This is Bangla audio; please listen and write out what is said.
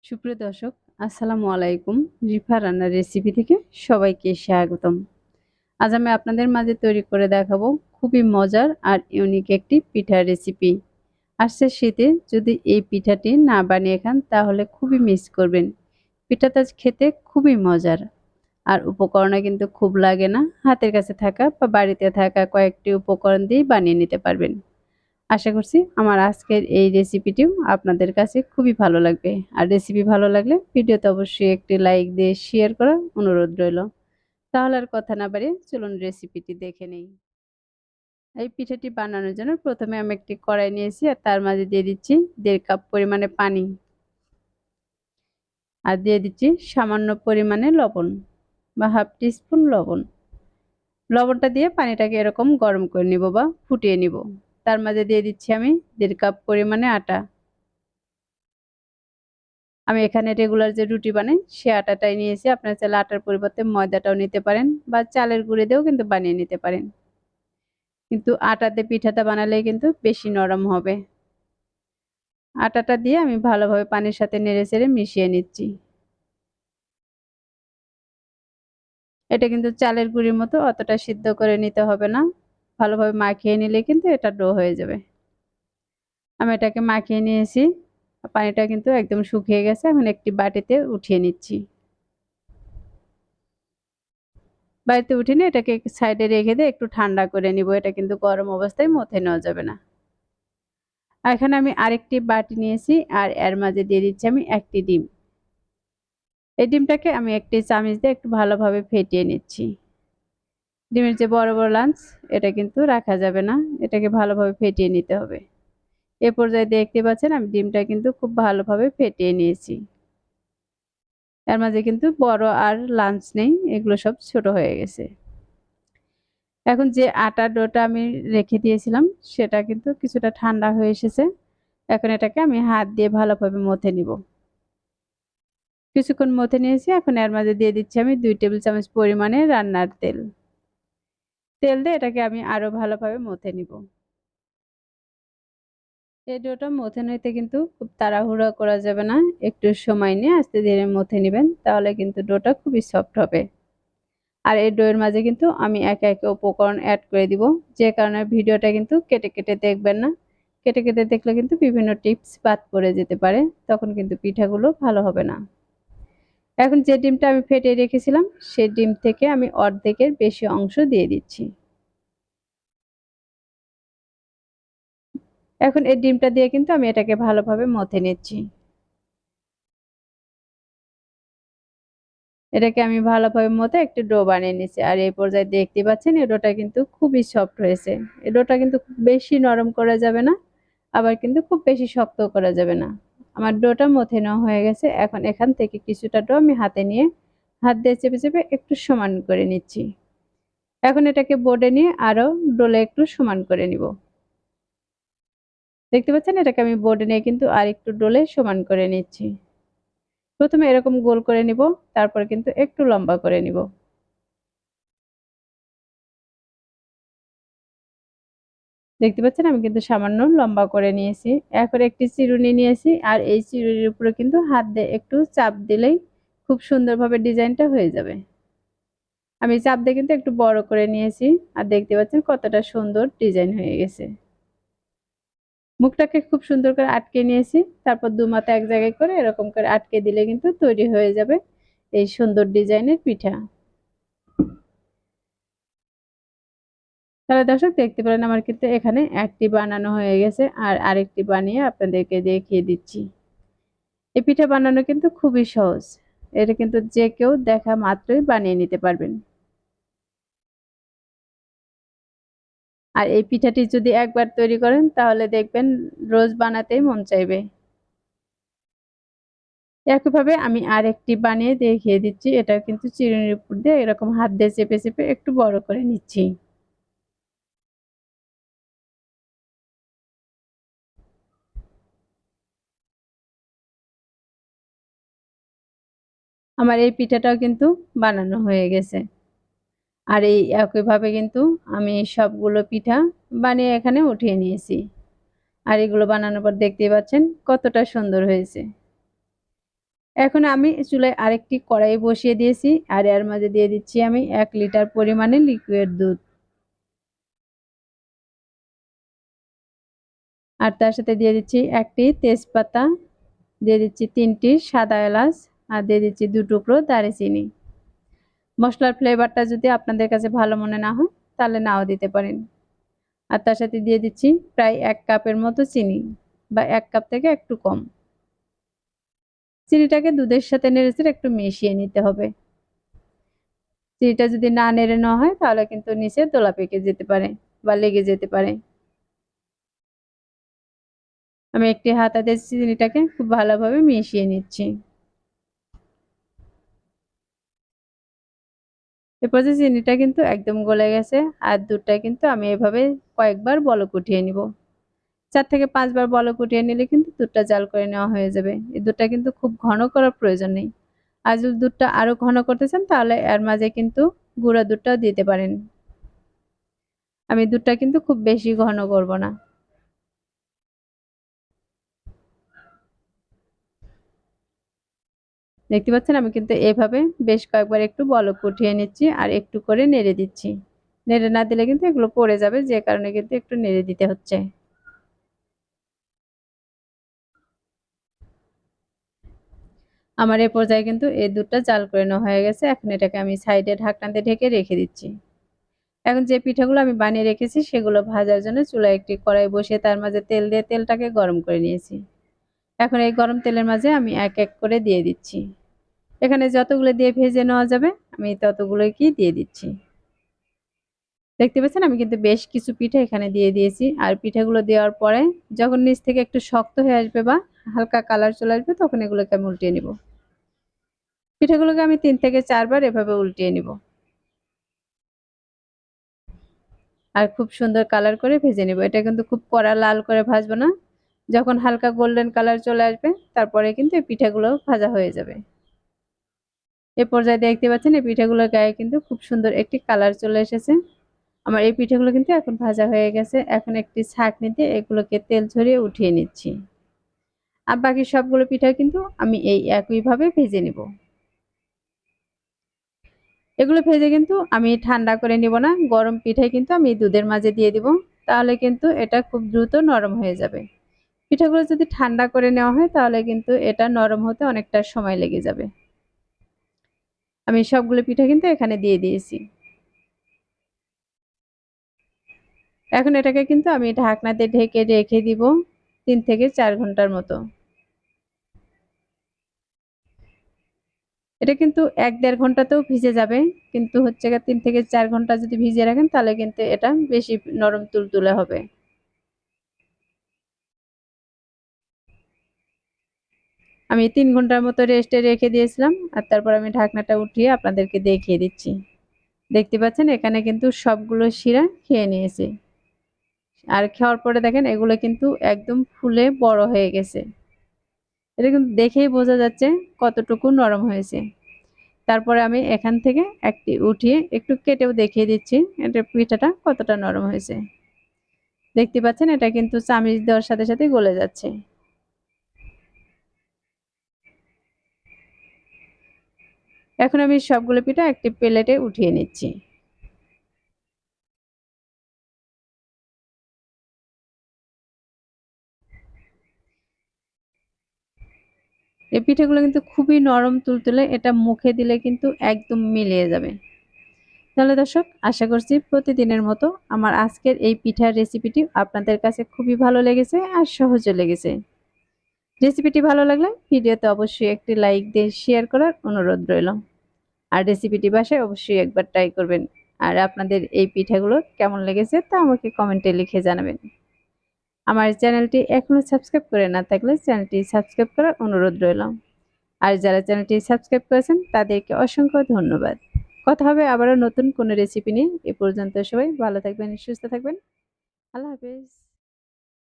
সুপ্রিয় দর্শক, আসসালামু আলাইকুম। রিফা রান্নার রেসিপি থেকে সবাইকে স্বাগতম। আজ আমি আপনাদের মাঝে তৈরি করে দেখাবো খুবই মজার আর ইউনিক একটি পিঠার রেসিপি। আসছে শীতে যদি এই পিঠাটি না বানিয়ে খান তাহলে খুবই মিস করবেন। পিঠাটা খেতে খুবই মজার আর উপকরণও কিন্তু খুব লাগে না। হাতের কাছে থাকা বা বাড়িতে থাকা কয়েকটি উপকরণ দিয়েই বানিয়ে নিতে পারবেন। আশা করছি আমার আজকের এই রেসিপিটিও আপনাদের কাছে খুবই ভালো লাগবে। আর রেসিপি ভালো লাগলে ভিডিওতে অবশ্যই একটি লাইক দিয়ে শেয়ার করার অনুরোধ রইল। তাহলে আর কথা না বাড়িয়ে চলুন রেসিপিটি দেখে নেই। এই পিঠাটি বানানোর জন্য প্রথমে আমি একটি কড়াই নিয়েছি আর তার মাঝে দিয়ে দিচ্ছি 1.5 কাপ পরিমাণে পানি আর দিয়ে দিচ্ছি সামান্য পরিমাণে লবণ বা হাফ টিস্পুন লবণ। লবণটা দিয়ে পানিটাকে এরকম গরম করে নিব বা ফুটিয়ে নিব। তার মাঝে দিয়ে দিচ্ছি আমি 1.5 কাপ পরিমাণে আটা। আমি এখানে রেগুলার যে রুটি বানাই সে আটাটাই নিয়েছি। আপনারা চাইলে আটার পরিবর্তে ময়দাটাও নিতে পারেন বা চালের গুঁড়ি দিয়েও কিন্তু বানিয়ে নিতে পারেন। কিন্তু আটাতে পিঠাটা বানালে কিন্তু বেশি নরম হবে। আটাটা দিয়ে আমি ভালোভাবে পানির সাথে নেড়েচেড়ে মিশিয়ে নিচ্ছি। এটা কিন্তু চালের গুঁড়ির মতো অতটা সিদ্ধ করে নিতে হবে না। ভালোভাবে মাখিয়ে নিলে কিন্তু এটা ডো হয়ে যাবে। আমি এটাকে মাখিয়ে নিয়েছি। পানিটা কিন্তু একদম শুকিয়ে গেছে। এখন একটি বাটিতে উঠিয়ে নিচ্ছি। বাড়িতে উঠিয়ে নিয়ে এটাকে সাইডে রেখে দিয়ে একটু ঠান্ডা করে নিব। এটা কিন্তু গরম অবস্থায় মথে নেওয়া যাবে না। আর এখানে আমি আরেকটি বাটি নিয়েছি আর এর মাঝে দিয়ে দিচ্ছি আমি একটি ডিম। এই ডিমটাকে আমি একটি চামচ দিয়ে একটু ভালোভাবে ফেটিয়ে নিচ্ছি। ডিমের যে বড় বড় লাঞ্চ এটা কিন্তু রাখা যাবে না। এটাকে ভালোভাবে ফেটিয়ে নিতে হবে। এ পর্যায়ে দেখতে পাচ্ছেন আমি ডিমটা কিন্তু খুব ভালোভাবে ফেটিয়ে নিয়েছি। এর মাঝে কিন্তু বড় আর লাঞ্চ নেই, এগুলো সব ছোট হয়ে গেছে। এখন যে আটার ডোটা আমি রেখে দিয়েছিলাম সেটা কিন্তু কিছুটা ঠান্ডা হয়ে এসেছে। এখন এটাকে আমি হাত দিয়ে ভালোভাবে মথে নিব। কিছুক্ষণ মথে নিয়েছি। এখন এর মাঝে দিয়ে দিচ্ছি আমি 2 টেবিল চামচ পরিমাণে রান্নার তেল। তেল দিয়ে এটাকে আমি আরো ভালোভাবে মথে নিব। এই ডোটা মথে নিতে কিন্তু খুব তাড়াহুড়া করা যাবে না। একটু সময় নিয়ে আস্তে ধীরে মথে নিবেন, তাহলে কিন্তু ডোটা খুবই সফট হবে। আর এই ডোয়ের মাঝে কিন্তু আমি একে একে উপকরণ অ্যাড করে দিব। যে কারণে ভিডিওটা কিন্তু কেটে কেটে দেখবেন না। কেটে কেটে দেখলে কিন্তু বিভিন্ন টিপস বাদ পড়ে যেতে পারে। তখন কিন্তু পিঠাগুলো ভালো হবে না। এখন যে ডিমটা আমি ফেটিয়ে রেখেছিলাম সেই ডিম থেকে আমি অর্ধেকের বেশি অংশ দিয়ে দিচ্ছি। এখন এই ডিমটা দিয়ে কিন্তু আমি এটাকে ভালোভাবে মথে নিচ্ছি। এটাকে আমি ভালোভাবে মথে একটু ডো বানিয়ে নিচ্ছি। আর এই পর্যায়ে দেখতে পাচ্ছেন এই ডোটা কিন্তু খুবই সফট হয়েছে। এই ডোটা কিন্তু খুব বেশি নরম করা যাবে না, আবার কিন্তু খুব বেশি শক্ত করা যাবে না। আমার ডোটা মথে নেওয়া হয়ে গেছে। এখন এখান থেকে কিছুটা ডো আমি হাতে নিয়ে হাত দিয়ে চেপে চেপে একটু সমান করে নিচ্ছি। এখন এটাকে বোর্ডে নিয়ে আরো ডোলে একটু সমান করে নিব। দেখতে পাচ্ছেন এটাকে আমি বোর্ডে নিয়ে কিন্তু আরেকটু ডোলে সমান করে নিচ্ছি। প্রথমে এরকম গোল করে নিব, তারপর কিন্তু একটু লম্বা করে নিব। দেখতে পাচ্ছেন আমি কিন্তু সামান্য লম্বা করে নিয়েছি। এখন একটি চিরুনি নিয়েছি আর এই চিরুনির উপরে কিন্তু হাত দিয়ে একটু চাপ দিলেই খুব সুন্দরভাবে ডিজাইনটা হয়ে যাবে। আমি চাপ দিয়ে কিন্তু একটু বড় করে নিয়েছি আর দেখতে পাচ্ছেন কতটা সুন্দর ডিজাইন হয়ে গেছে। মুখটাকে খুব সুন্দর করে আটকে নিয়েছি। তারপর দু মাথা এক জায়গায় করে এরকম করে আটকে দিলে কিন্তু তৈরি হয়ে যাবে এই সুন্দর ডিজাইনের পিঠা। তাহলে দর্শক দেখতে পেলেন আমার কিন্তু এখানে একটি বানানো হয়ে গেছে আর আরেকটি বানিয়ে আপনাদেরকে দেখিয়ে দিচ্ছি। এই পিঠা বানানো কিন্তু খুবই সহজ। এটা কিন্তু যে কেউ দেখা মাত্রই বানিয়ে নিতে পারবেন। আর এই পিঠাটি যদি একবার তৈরি করেন তাহলে দেখবেন রোজ বানাতেই মন চাইবে। একইভাবে আমি আরেকটি বানিয়ে দেখিয়ে দিচ্ছি। এটা কিন্তু চিরুনির উপর দিয়ে এরকম হাত দিয়ে চেপে চেপে একটু বড় করে নিচ্ছি। আমার এই পিঠাটাও কিন্তু বানানো হয়ে গেছে। আর এই একইভাবে কিন্তু আমি সবগুলো পিঠা বানিয়ে এখানে উঠিয়ে নিয়েছি। আর এগুলো বানানোর পর দেখতেই পাচ্ছেন কতটা সুন্দর হয়েছে। এখন আমি চুলায় আরেকটি কড়াই বসিয়ে দিয়েছি আর এর মাঝে দিয়ে দিচ্ছি আমি ১ লিটার পরিমাণে লিকুইড দুধ। আর তার সাথে দিয়ে দিচ্ছি ১ টি তেজপাতা, দিয়ে দিচ্ছি ৩ টি সাদা এলাচ আর দিয়ে দিচ্ছি ২ টুকরো দারুচিনি। মসলার ফ্লেভারটা যদি আপনাদের কাছে ভালো মনে না হয় তাহলে নাও দিতে পারেন। আর তার সাথে দিয়ে দিচ্ছি প্রায় ১ কাপের মতো চিনি বা ১ কাপ থেকে একটু কম। চিনিটাকে দুধের সাথে নেড়েচেড়ে একটু মিশিয়ে নিতে হবে। চিনিটা যদি না নেড়ে নেওয়া হয় তাহলে কিন্তু নিচে দোলা পেকে যেতে পারে বা লেগে যেতে পারে। আমি একটি হাতাতে চিনিটাকে খুব ভালোভাবে মিশিয়ে নিচ্ছি। এরপর যে চিনিটা কিন্তু একদম গলে গেছে আর দুধটা কিন্তু আমি এভাবে কয়েকবার বলক উঠিয়ে নিব। ৪ থেকে ৫ বার বলক উঠিয়ে নিলে কিন্তু দুধটা জাল করে নেওয়া হয়ে যাবে। এই দুধটা কিন্তু খুব ঘন করার প্রয়োজন নেই। আর যদি দুধটা আরো ঘন করতে চান তাহলে এর মাঝে কিন্তু গুঁড়া দুধটাও দিতে পারেন। আমি দুধটা কিন্তু খুব বেশি ঘন করব না। দেখতে পাচ্ছেন আমি কিন্তু এভাবে বেশ কয়েকবার একটু বলক উঠিয়ে নিচ্ছি আর একটু করে নেড়ে দিচ্ছি। নেড়ে না দিলে কিন্তু এগুলো পড়ে যাবে, যে কারণে কিন্তু একটু নেড়ে দিতে হচ্ছে। আমার এ পর্যায়ে কিন্তু এই দুধটা জাল করে নেওয়া হয়ে গেছে। এখন এটাকে আমি সাইডে ঢাকনা দিয়ে ঢেকে রেখে দিচ্ছি। এখন যে পিঠাগুলো আমি বানিয়ে রেখেছি সেগুলো ভাজার জন্য চুলায় একটি কড়াই বসিয়ে তার মাঝে তেল দিয়ে তেলটাকে গরম করে নিয়েছি। এখন এই গরম তেলের মাঝে আমি এক এক করে দিয়ে দিচ্ছি। এখানে যতগুলো দিয়ে ভেজে নেওয়া যাবে আমি ততগুলোই কি দিয়ে দিচ্ছি। দেখতে পাচ্ছেন আমি কিন্তু বেশ কিছু পিঠা এখানে দিয়ে দিয়েছি। আর পিঠাগুলো দেওয়ার পরে যখন নিচ থেকে একটু শক্ত হয়ে আসবে বা হালকা কালার চলে আসবে তখন এগুলোকে আমি উল্টিয়ে নিব। পিঠাগুলোকে আমি ৩ থেকে ৪ বার এভাবে উল্টিয়ে নিব। আর খুব সুন্দর কালার করে ভেজে নিব। এটা কিন্তু খুব কড়া লাল করে ভাজবো না। যখন হালকা গোল্ডেন কালার চলে আসবে তারপরে কিন্তু এই পিঠাগুলো ভাজা হয়ে যাবে। এ পর্যায়ে দেখতে পাচ্ছেন এই পিঠাগুলোর গায়ে কিন্তু খুব সুন্দর একটি কালার চলে এসেছে। আমার এই পিঠাগুলো কিন্তু এখন ভাজা হয়ে গেছে। এখন একটি ছাঁকনি দিয়ে এগুলোকে তেল ঝরিয়ে উঠিয়ে নিচ্ছি। আর বাকি সবগুলো পিঠা কিন্তু আমি এই একইভাবে ভেজে নিব। এগুলো ভেজে কিন্তু আমি ঠান্ডা করে নিব না। গরম পিঠাই কিন্তু আমি দুধের মাঝে দিয়ে দিব। তাহলে কিন্তু এটা খুব দ্রুত নরম হয়ে যাবে। পিঠাগুলো যদি ঠান্ডা করে নেওয়া হয় তাহলে কিন্তু এটা নরম হতে অনেকটা সময় লেগে যাবে। আমি সবগুলো পিঠা কিন্তু এখানে দিয়ে দিয়েছি। এখন এটাকে কিন্তু আমি ঢাকনা দিয়ে ঢেকে রেখে দিব ৩ থেকে ৪ ঘন্টার মতো। এটা কিন্তু ১-১.৫ ঘন্টাতেও ভিজে যাবে। কিন্তু হচ্ছে গিয়ে ৩ থেকে ৪ ঘন্টা যদি ভিজিয়ে রাখেন তাহলে কিন্তু এটা বেশি নরম তুলতুলে হবে। আমি ৩ ঘন্টার মতো রেস্টে রেখে দিয়েছিলাম। আর তারপর আমি ঢাকনাটা উঠিয়ে আপনাদেরকে দেখিয়ে দিচ্ছি। দেখতে পাচ্ছেন এখানে কিন্তু সবগুলো শিরা খেয়ে নিয়েছে। আর খাওয়ার পরে দেখেন এগুলো কিন্তু একদম ফুলে বড় হয়ে গেছে। এটা কিন্তু দেখেই বোঝা যাচ্ছে কতটুকু নরম হয়েছে। তারপরে আমি এখান থেকে একটি উঠিয়ে একটু কেটেও দেখিয়ে দিচ্ছি এটা পিঠাটা কতটা নরম হয়েছে। দেখতে পাচ্ছেন এটা কিন্তু চামিচ দেওয়ার সাথে সাথে গলে যাচ্ছে। এখন আমি সবগুলো পিঠা একটি প্লেটে উঠিয়ে নিচ্ছি। এই পিঠাগুলো কিন্তু খুবই নরম তুলতুলে, এটা মুখে দিলে কিন্তু একদম মিলিয়ে যাবে। তাহলে দর্শক আশা করছি প্রতিদিনের মতো আমার আজকের এই পিঠার রেসিপিটি আপনাদের কাছে খুবই ভালো লেগেছে আর সহজও লেগেছে। রেসিপিটি ভালো লাগলে ভিডিওতে অবশ্যই একটি লাইক দিয়ে শেয়ার করার অনুরোধ রইল। আর রেসিপিটি বাসায় অবশ্যই একবার ট্রাই করবেন। আর আপনাদের এই পিঠাগুলো কেমন লেগেছে তা আমাকে কমেন্টে লিখে জানাবেন। আমার চ্যানেলটি এখনো সাবস্ক্রাইব করে না থাকলে চ্যানেলটি সাবস্ক্রাইব করার অনুরোধ রইল। আর যারা চ্যানেলটি সাবস্ক্রাইব করেছেন তাদেরকে অসংখ্য ধন্যবাদ। কথা হবে আবারও নতুন কোনো রেসিপি নিয়ে। এ পর্যন্ত সবাই ভালো থাকবেন, সুস্থ থাকবেন। আল্লাহ হাফেজ।